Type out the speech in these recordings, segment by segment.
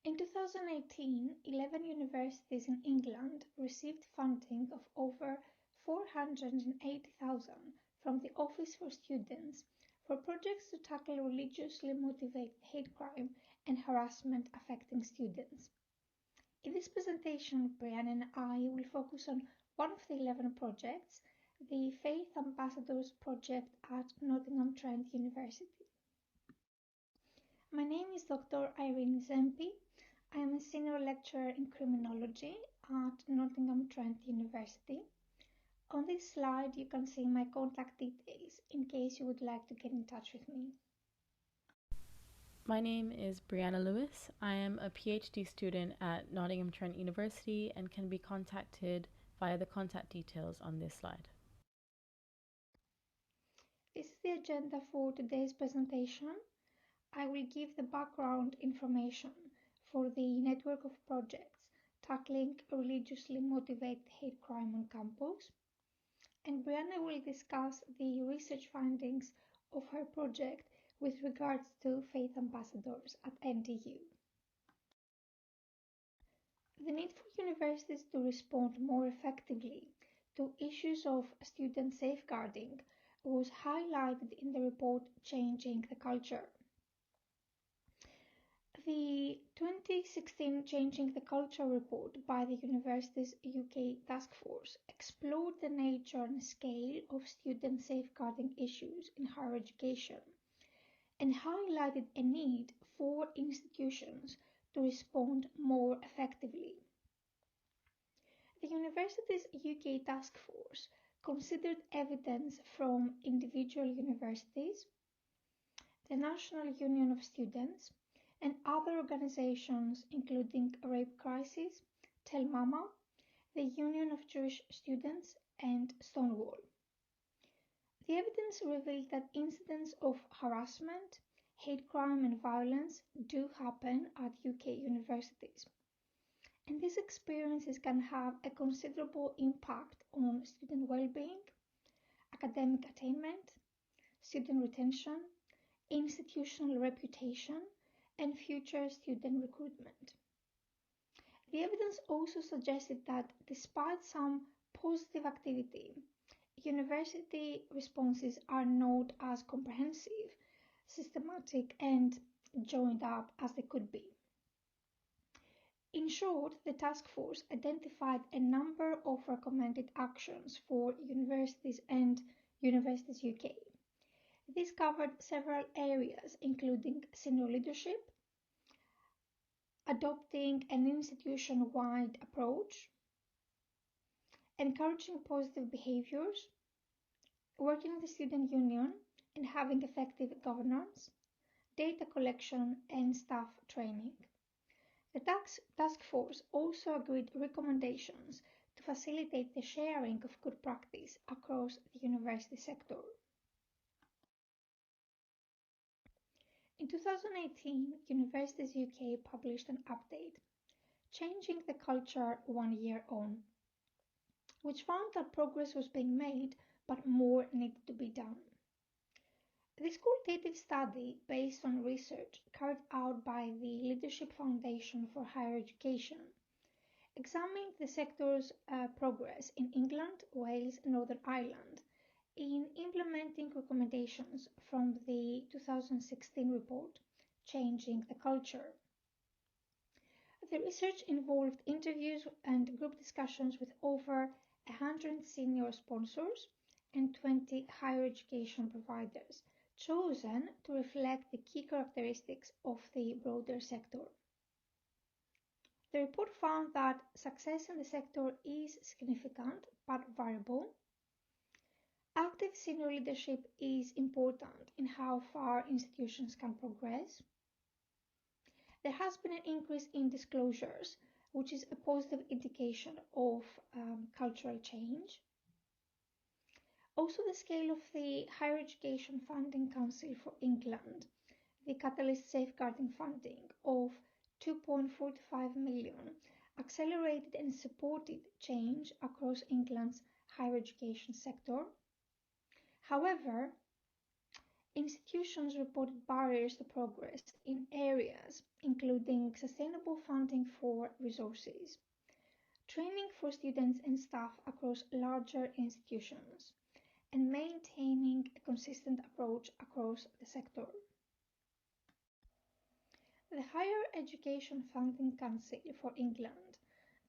In 2018, 11 universities in England received funding of over 480,000 from the Office for Students for projects to tackle religiously motivated hate crime and harassment affecting students. In this presentation, Brian and I will focus on one of the 11 projects, the Faith Ambassadors project at Nottingham Trent University. My name is Dr. Irene Zempi. I am a senior lecturer in criminology at Nottingham Trent University. On this slide, you can see my contact details in case you would like to get in touch with me. My name is Brianna Lewis. I am a PhD student at Nottingham Trent University and can be contacted via the contact details on this slide. This is the agenda for today's presentation. I will give the background information for the network of projects tackling religiously motivated hate crime on campus. And Brianna will discuss the research findings of her project with regards to faith ambassadors at NTU. The need for universities to respond more effectively to issues of student safeguarding was highlighted in the report Changing the Culture. The 2016 Changing the Culture report by the University's UK Task Force explored the nature and scale of student safeguarding issues in higher education and highlighted a need for institutions to respond more effectively. The University's UK Task Force considered evidence from individual universities, the National Union of Students, and other organizations including Rape Crisis, Tell Mama, the Union of Jewish Students, and Stonewall. The evidence revealed that incidents of harassment, hate crime and violence do happen at UK universities. And these experiences can have a considerable impact on student well-being, academic attainment, student retention, institutional reputation, and future student recruitment. The evidence also suggested that despite some positive activity, university responses are not as comprehensive, systematic, and joined up as they could be. In short, the task force identified a number of recommended actions for universities and Universities UK. This covered several areas, including senior leadership, adopting an institution-wide approach, encouraging positive behaviors, working with the student union and having effective governance, data collection, and staff training. The task force also agreed recommendations to facilitate the sharing of good practice across the university sector. In 2018, Universities UK published an update, Changing the Culture 1 Year On, which found that progress was being made but more needed to be done. This qualitative study, based on research carried out by the Leadership Foundation for Higher Education, examined the sector's progress in England, Wales and Northern Ireland in implementing recommendations from the 2016 report, Changing the Culture. The research involved interviews and group discussions with over 100 senior sponsors and 20 higher education providers, chosen to reflect the key characteristics of the broader sector. The report found that success in the sector is significant but variable. Active senior leadership is important in how far institutions can progress. There has been an increase in disclosures, which is a positive indication of cultural change. Also, the scale of the Higher Education Funding Council for England, the Catalyst Safeguarding Funding of 2.45 million, accelerated and supported change across England's higher education sector. However, institutions reported barriers to progress in areas including sustainable funding for resources, training for students and staff across larger institutions, and maintaining a consistent approach across the sector. The Higher Education Funding Council for England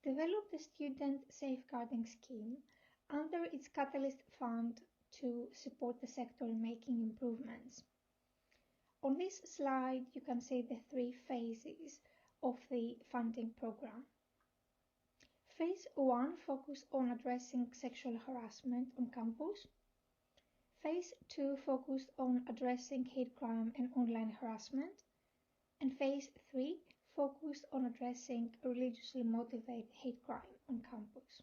developed a student safeguarding scheme under its Catalyst Fund to support the sector in making improvements. On this slide, you can see the three phases of the funding program. Phase 1 focused on addressing sexual harassment on campus. Phase 2 focused on addressing hate crime and online harassment. And Phase 3 focused on addressing religiously motivated hate crime on campus.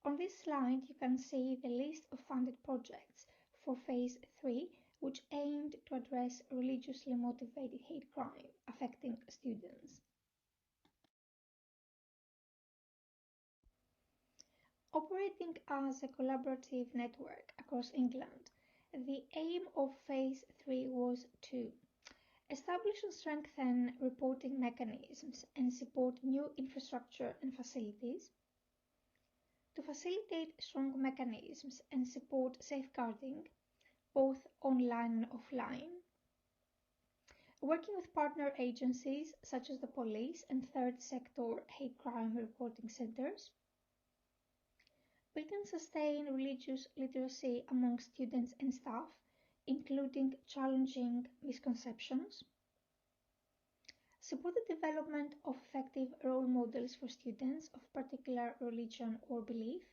On this slide, you can see the list of funded projects for Phase 3, which aimed to address religiously motivated hate crime affecting students. Operating as a collaborative network across England, the aim of Phase 3 was to establish and strengthen reporting mechanisms and support new infrastructure and facilities, to facilitate strong mechanisms and support safeguarding, both online and offline, working with partner agencies such as the police and third sector hate crime reporting centres, build and sustain religious literacy among students and staff, including challenging misconceptions, support the development of effective role models for students of particular religion or belief,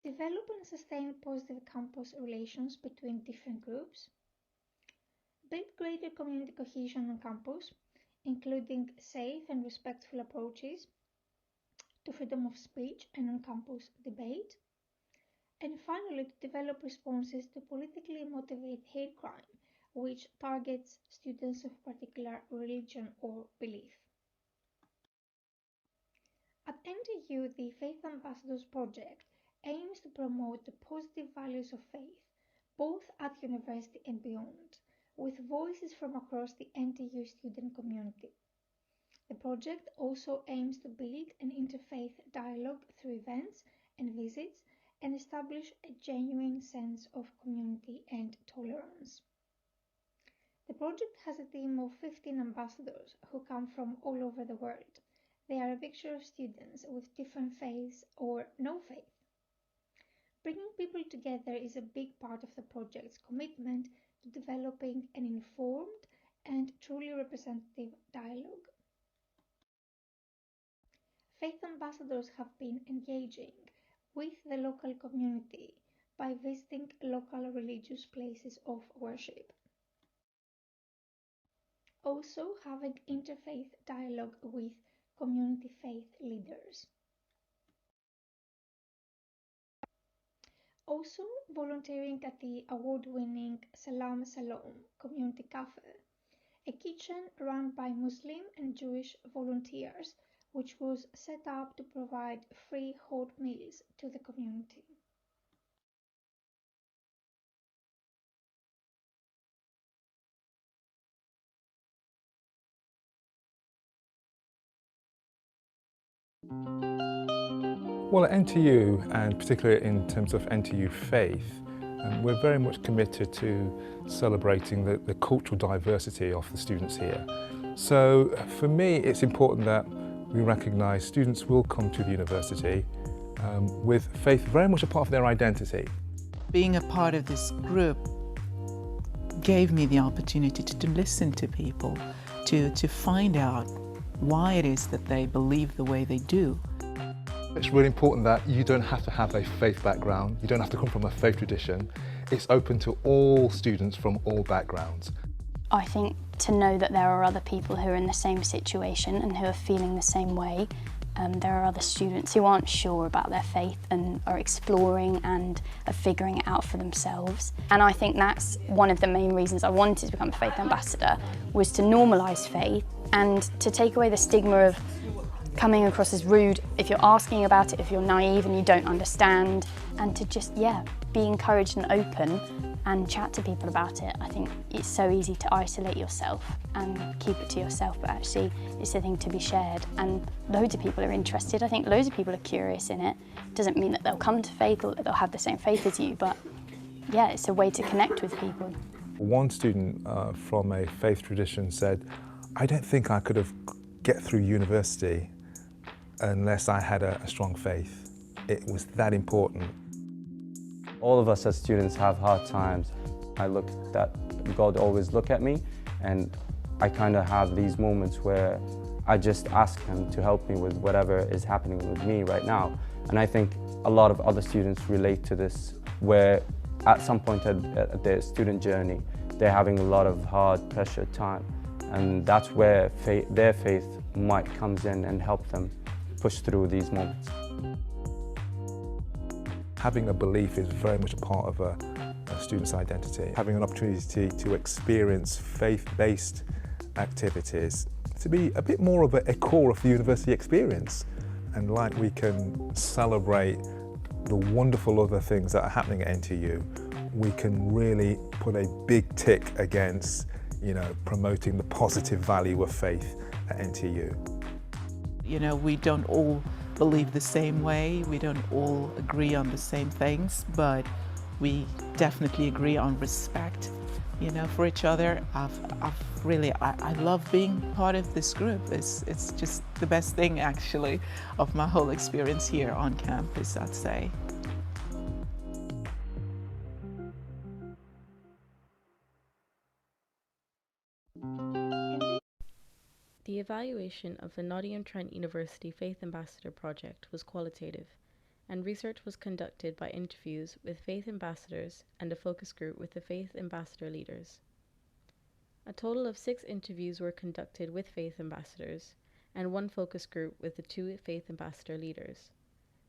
develop and sustain positive campus relations between different groups, build greater community cohesion on campus, including safe and respectful approaches to freedom of speech and on-campus debate, and finally to develop responses to politically motivated hate crime, which targets students of particular religion or belief. At NTU, the Faith Ambassadors Project aims to promote the positive values of faith, both at university and beyond, with voices from across the NTU student community. The project also aims to build an interfaith dialogue through events and visits and establish a genuine sense of community and tolerance. The project has a team of 15 ambassadors who come from all over the world. They are a mixture of students with different faiths or no faith. Bringing people together is a big part of the project's commitment to developing an informed and truly representative dialogue. Faith ambassadors have been engaging with the local community by visiting local religious places of worship. Also having interfaith dialogue with community faith leaders. Also volunteering at the award-winning Salam Salom Community Cafe, a kitchen run by Muslim and Jewish volunteers, which was set up to provide free hot meals to the community. Well, at NTU, and particularly in terms of NTU Faith, we're very much committed to celebrating the cultural diversity of the students here. So for me, it's important that we recognise students will come to the university with faith very much a part of their identity. Being a part of this group gave me the opportunity to listen to people, to find out why it is that they believe the way they do. It's really important that you don't have to have a faith background, you don't have to come from a faith tradition. It's open to all students from all backgrounds. I think to know that there are other people who are in the same situation and who are feeling the same way. There are other students who aren't sure about their faith and are exploring and are figuring it out for themselves. And I think that's one of the main reasons I wanted to become a faith ambassador, was to normalise faith and to take away the stigma of coming across as rude if you're asking about it, if you're naive and you don't understand. and to just, be encouraged and open and chat to people about it. I think it's so easy to isolate yourself and keep it to yourself, but actually it's a thing to be shared, and loads of people are interested. I think loads of people are curious in it. Doesn't mean that they'll come to faith or that they'll have the same faith as you, but it's a way to connect with people. One student from a faith tradition said, "I don't think I could have get through university unless I had a strong faith." It was that important. All of us as students have hard times. I look that God always look at me, and I kind of have these moments where I just ask Him to help me with whatever is happening with me right now. And I think a lot of other students relate to this, where at some point at their student journey, they're having a lot of hard pressure time. And that's where their faith might comes in and help them push through these moments. Having a belief is very much a part of a student's identity. Having an opportunity to experience faith-based activities, to be a bit more of a core of the university experience. And like we can celebrate the wonderful other things that are happening at NTU, we can really put a big tick against, promoting the positive value of faith at NTU. We don't all believe the same way, we don't all agree on the same things, but we definitely agree on respect, for each other. I love being part of this group. It's just the best thing, actually, of my whole experience here on campus, I'd say. The evaluation of the Nottingham-Trent University Faith Ambassador Project was qualitative, and research was conducted by interviews with faith ambassadors and a focus group with the faith ambassador leaders. A total of 6 interviews were conducted with faith ambassadors, and 1 focus group with the 2 faith ambassador leaders.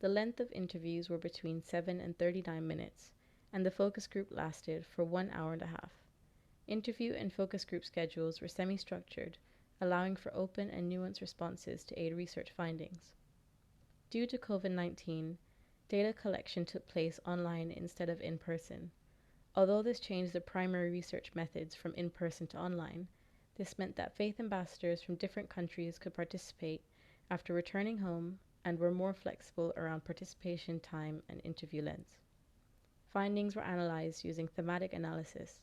The length of interviews were between 7 and 39 minutes, and the focus group lasted for 1 hour and a half. Interview and focus group schedules were semi-structured, allowing for open and nuanced responses to aid research findings. Due to COVID-19, data collection took place online instead of in person. Although this changed the primary research methods from in-person to online, this meant that faith ambassadors from different countries could participate after returning home and were more flexible around participation time and interview lengths. Findings were analyzed using thematic analysis,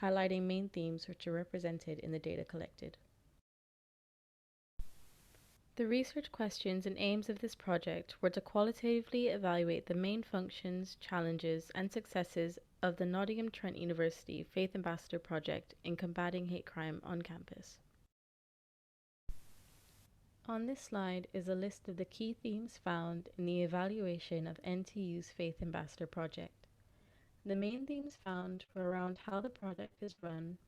highlighting main themes which are represented in the data collected. The research questions and aims of this project were to qualitatively evaluate the main functions, challenges, and successes of the Nottingham-Trent University Faith Ambassador Project in combating hate crime on campus. On this slide is a list of the key themes found in the evaluation of NTU's Faith Ambassador Project. The main themes found were around how the project is run,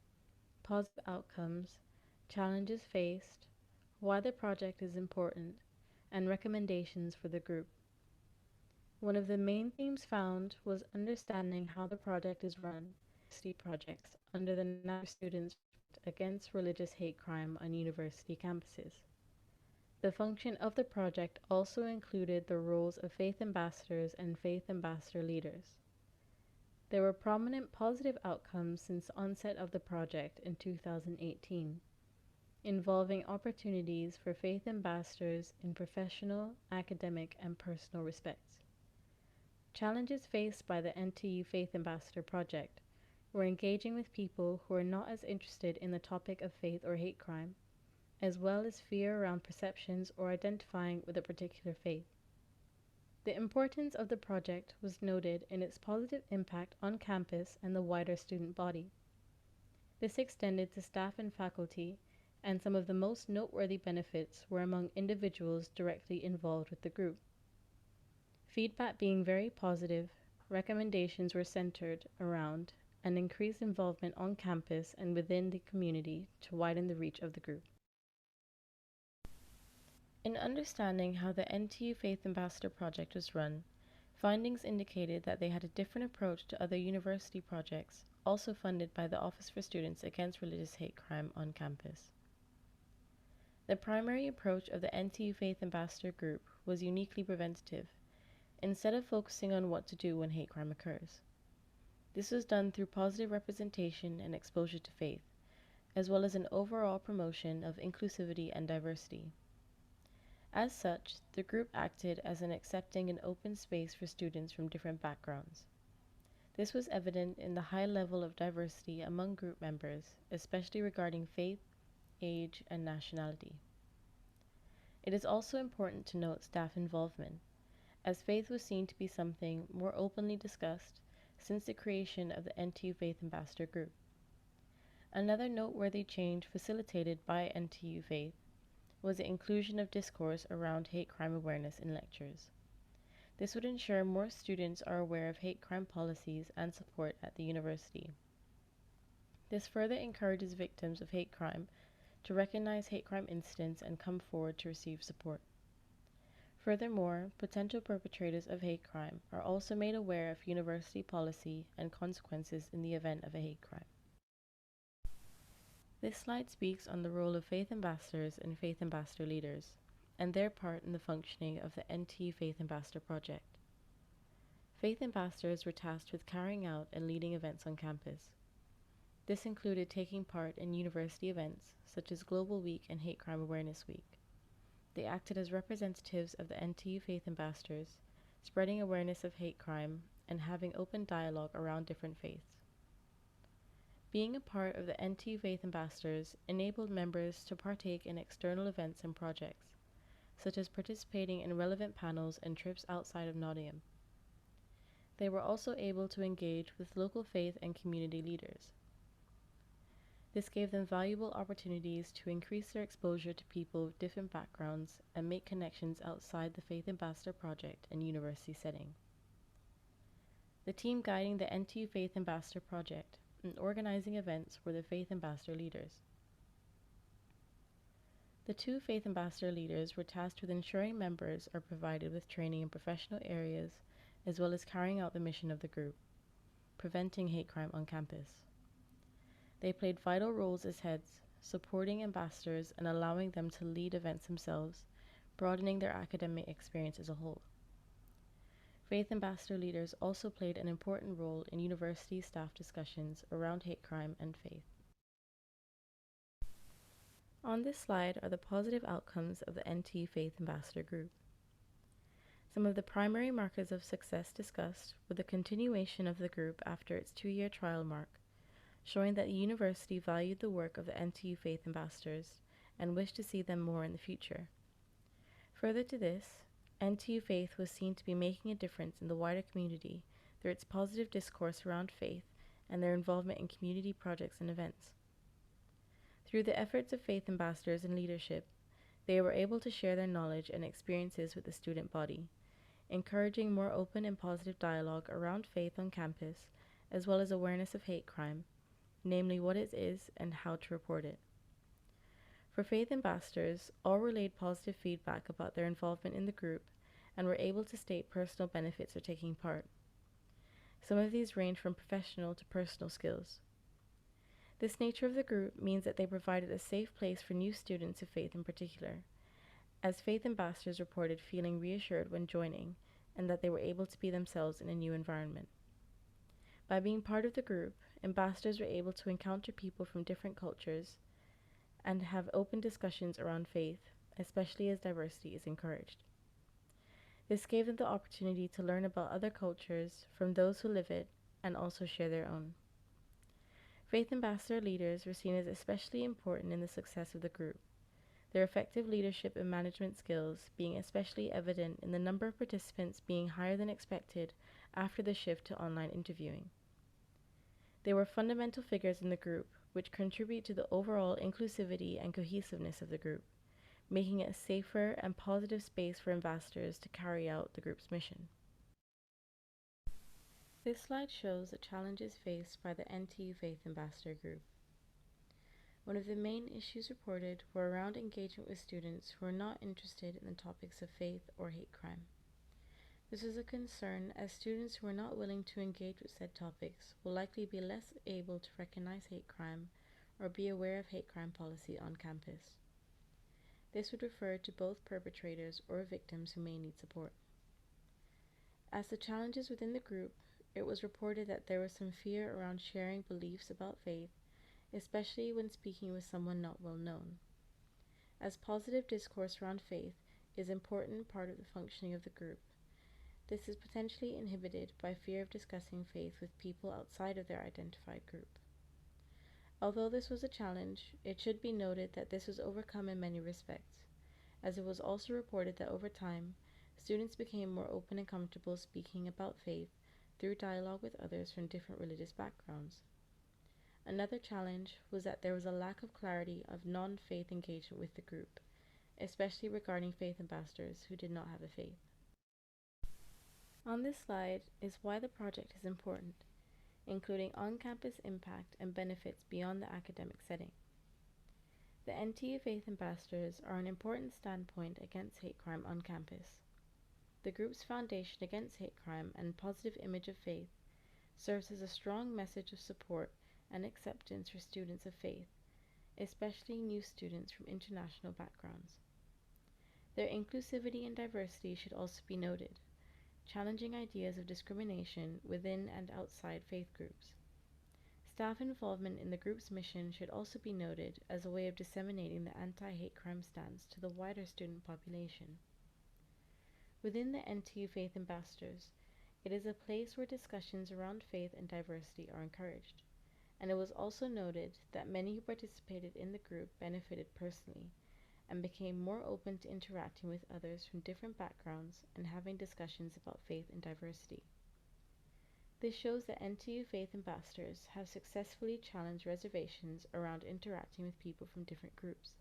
positive outcomes, challenges faced, why the project is important, and recommendations for the group. One of the main themes found was understanding how the project is run, projects under the National Students Against Religious Hate Crime on university campuses. The function of the project also included the roles of faith ambassadors and faith ambassador leaders. There were prominent positive outcomes since the onset of the project in 2018. Involving opportunities for faith ambassadors in professional, academic, and personal respects. Challenges faced by the NTU Faith Ambassador Project were engaging with people who are not as interested in the topic of faith or hate crime, as well as fear around perceptions or identifying with a particular faith. The importance of the project was noted in its positive impact on campus and the wider student body. This extended to staff and faculty, and some of the most noteworthy benefits were among individuals directly involved with the group. Feedback being very positive, recommendations were centered around an increased involvement on campus and within the community to widen the reach of the group. In understanding how the NTU Faith Ambassador Project was run, findings indicated that they had a different approach to other university projects, also funded by the Office for Students Against Religious Hate Crime on campus. The primary approach of the NTU Faith Ambassador Group was uniquely preventative, instead of focusing on what to do when hate crime occurs. This was done through positive representation and exposure to faith, as well as an overall promotion of inclusivity and diversity. As such, the group acted as an accepting and open space for students from different backgrounds. This was evident in the high level of diversity among group members, especially regarding faith, age, and nationality. It is also important to note staff involvement, as faith was seen to be something more openly discussed since the creation of the NTU Faith Ambassador Group. Another noteworthy change facilitated by NTU Faith was the inclusion of discourse around hate crime awareness in lectures. This would ensure more students are aware of hate crime policies and support at the university. This further encourages victims of hate crime to recognize hate crime incidents and come forward to receive support. Furthermore, potential perpetrators of hate crime are also made aware of university policy and consequences in the event of a hate crime. This slide speaks on the role of faith ambassadors and faith ambassador leaders, and their part in the functioning of the NTU Faith Ambassador Project. Faith ambassadors were tasked with carrying out and leading events on campus. This included taking part in university events such as Global Week and Hate Crime Awareness Week. They acted as representatives of the NTU Faith Ambassadors, spreading awareness of hate crime and having open dialogue around different faiths. Being a part of the NTU Faith Ambassadors enabled members to partake in external events and projects, such as participating in relevant panels and trips outside of Nottingham. They were also able to engage with local faith and community leaders. This gave them valuable opportunities to increase their exposure to people with different backgrounds and make connections outside the Faith Ambassador Project and university setting. The team guiding the NTU Faith Ambassador Project and organizing events were the Faith Ambassador leaders. The two Faith Ambassador leaders were tasked with ensuring members are provided with training in professional areas as well as carrying out the mission of the group, preventing hate crime on campus. They played vital roles as heads, supporting ambassadors and allowing them to lead events themselves, broadening their academic experience as a whole. Faith ambassador leaders also played an important role in university staff discussions around hate crime and faith. On this slide are the positive outcomes of the NTU Faith Ambassador Group. Some of the primary markers of success discussed were the continuation of the group after its 2-year trial mark, showing that the university valued the work of the NTU Faith Ambassadors and wished to see them more in the future. Further to this, NTU Faith was seen to be making a difference in the wider community through its positive discourse around faith and their involvement in community projects and events. Through the efforts of faith ambassadors and leadership, they were able to share their knowledge and experiences with the student body, encouraging more open and positive dialogue around faith on campus, as well as awareness of hate crime, namely what it is and how to report it. For faith ambassadors, all relayed positive feedback about their involvement in the group and were able to state personal benefits of taking part. Some of these range from professional to personal skills. This nature of the group means that they provided a safe place for new students of faith in particular, as faith ambassadors reported feeling reassured when joining and that they were able to be themselves in a new environment. By being part of the group, ambassadors were able to encounter people from different cultures and have open discussions around faith, especially as diversity is encouraged. This gave them the opportunity to learn about other cultures from those who live it and also share their own. Faith ambassador leaders were seen as especially important in the success of the group, their effective leadership and management skills being especially evident in the number of participants being higher than expected after the shift to online interviewing. They were fundamental figures in the group, which contribute to the overall inclusivity and cohesiveness of the group, making it a safer and positive space for ambassadors to carry out the group's mission. This slide shows the challenges faced by the NTU Faith Ambassador Group. One of the main issues reported were around engagement with students who are not interested in the topics of faith or hate crime. This is a concern as students who are not willing to engage with said topics will likely be less able to recognize hate crime or be aware of hate crime policy on campus. This would refer to both perpetrators or victims who may need support. As to challenges within the group, it was reported that there was some fear around sharing beliefs about faith, especially when speaking with someone not well known. As positive discourse around faith is an important part of the functioning of the group, this is potentially inhibited by fear of discussing faith with people outside of their identified group. Although this was a challenge, it should be noted that this was overcome in many respects, as it was also reported that over time, students became more open and comfortable speaking about faith through dialogue with others from different religious backgrounds. Another challenge was that there was a lack of clarity of non-faith engagement with the group, especially regarding faith ambassadors who did not have a faith. On this slide is why the project is important, including on-campus impact and benefits beyond the academic setting. The NTU Faith Ambassadors are an important standpoint against hate crime on campus. The group's foundation against hate crime and positive image of faith serves as a strong message of support and acceptance for students of faith, especially new students from international backgrounds. Their inclusivity and diversity should also be noted, challenging ideas of discrimination within and outside faith groups. Staff involvement in the group's mission should also be noted as a way of disseminating the anti-hate crime stance to the wider student population. Within the NTU Faith Ambassadors, it is a place where discussions around faith and diversity are encouraged, and it was also noted that many who participated in the group benefited personally and became more open to interacting with others from different backgrounds and having discussions about faith and diversity. This shows that NTU Faith Ambassadors have successfully challenged reservations around interacting with people from different groups.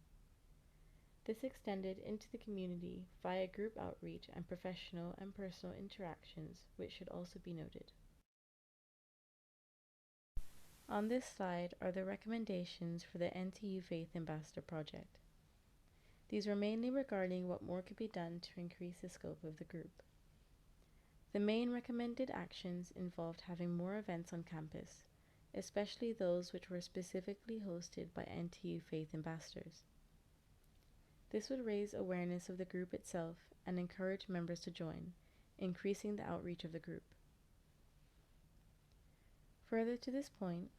This extended into the community via group outreach and professional and personal interactions, which should also be noted. On this slide are the recommendations for the NTU Faith Ambassador Project. These were mainly regarding what more could be done to increase the scope of the group. The main recommended actions involved having more events on campus, especially those which were specifically hosted by NTU Faith Ambassadors. This would raise awareness of the group itself and encourage members to join, increasing the outreach of the group. Further to this point,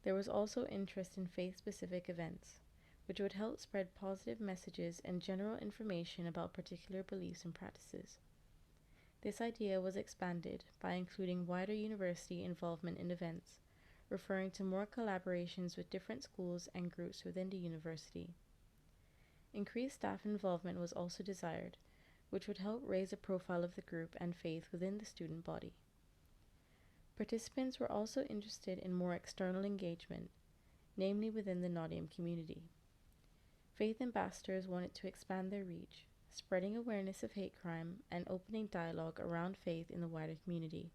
there was also interest in faith-specific events, which would help spread positive messages and general information about particular beliefs and practices. This idea was expanded by including wider university involvement in events, referring to more collaborations with different schools and groups within the university. Increased staff involvement was also desired, which would help raise the profile of the group and faith within the student body. Participants were also interested in more external engagement, namely within the Nottingham community. Faith ambassadors wanted to expand their reach, spreading awareness of hate crime and opening dialogue around faith in the wider community,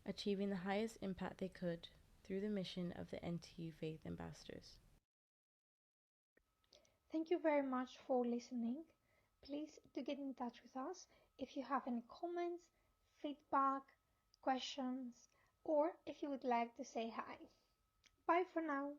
achieving the highest impact they could through the mission of the NTU Faith Ambassadors. Thank you very much for listening. Please do get in touch with us if you have any comments, feedback, questions, or if you would like to say hi. Bye for now.